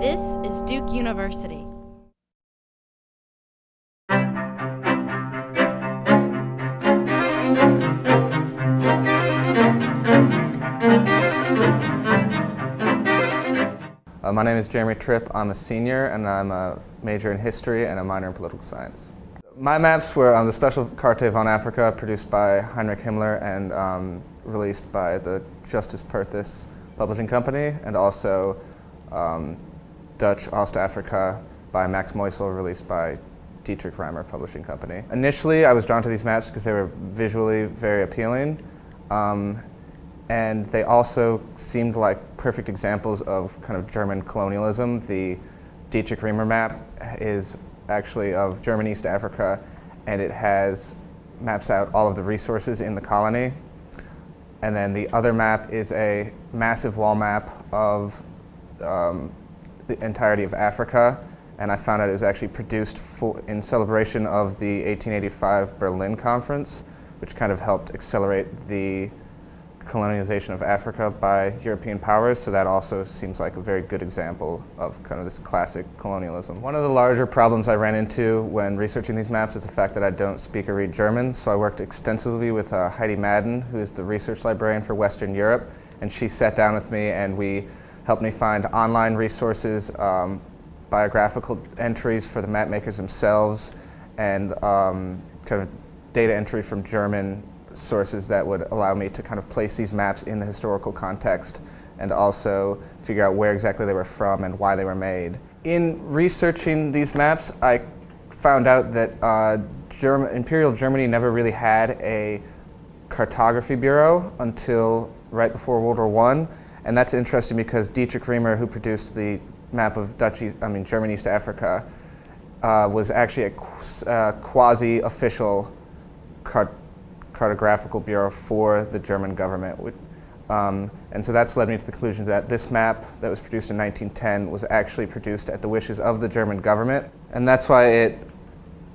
This is Duke University. My name is Jeremy Tripp. I'm a senior, and I'm a major in history and a minor in political science. My maps were the special Carte von Africa, produced by Heinrich Himmler and released by the Justus Perthus publishing company, and also Dutch Ostafrika by Max Moisel, released by Dietrich Reimer publishing company. Initially, I was drawn to these maps because they were visually very appealing. And they also seemed like perfect examples of kind of German colonialism. The Dietrich Reimer map is actually of German East Africa, and it maps out all of the resources in the colony. And then the other map is a massive wall map of the entirety of Africa, and I found out it was actually produced in celebration of the 1885 Berlin Conference, which kind of helped accelerate the colonization of Africa by European powers, so that also seems like a very good example of kind of this classic colonialism. One of the larger problems I ran into when researching these maps is the fact that I don't speak or read German, so I worked extensively with Heidi Madden, who is the research librarian for Western Europe, and she sat down with me and we helped me find online resources, biographical entries for the map makers themselves, and kind of data entry from German sources that would allow me to kind of place these maps in the historical context and also figure out where exactly they were from and why they were made. In researching these maps, I found out that Imperial Germany never really had a cartography bureau until right before World War I, and that's interesting because Dietrich Reimer, who produced the map of German East Africa, was actually a quasi-official cartographical bureau for the German government. And so that's led me to the conclusion that this map that was produced in 1910 was actually produced at the wishes of the German government. And that's why it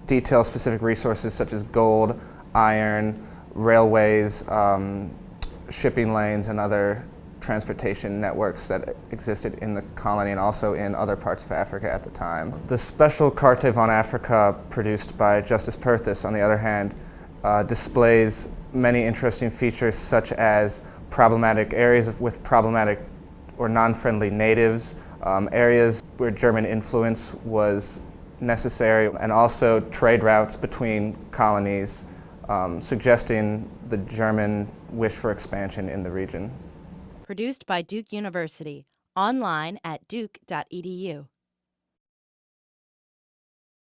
details specific resources such as gold, iron, railways, shipping lanes, and other transportation networks that existed in the colony and also in other parts of Africa at the time. The special Carte von Africa produced by Justus Perthus, on the other hand, displays many interesting features such as problematic areas with problematic or non-friendly natives, areas where German influence was necessary, and also trade routes between colonies, suggesting the German wish for expansion in the region. Produced by Duke University, online at duke.edu.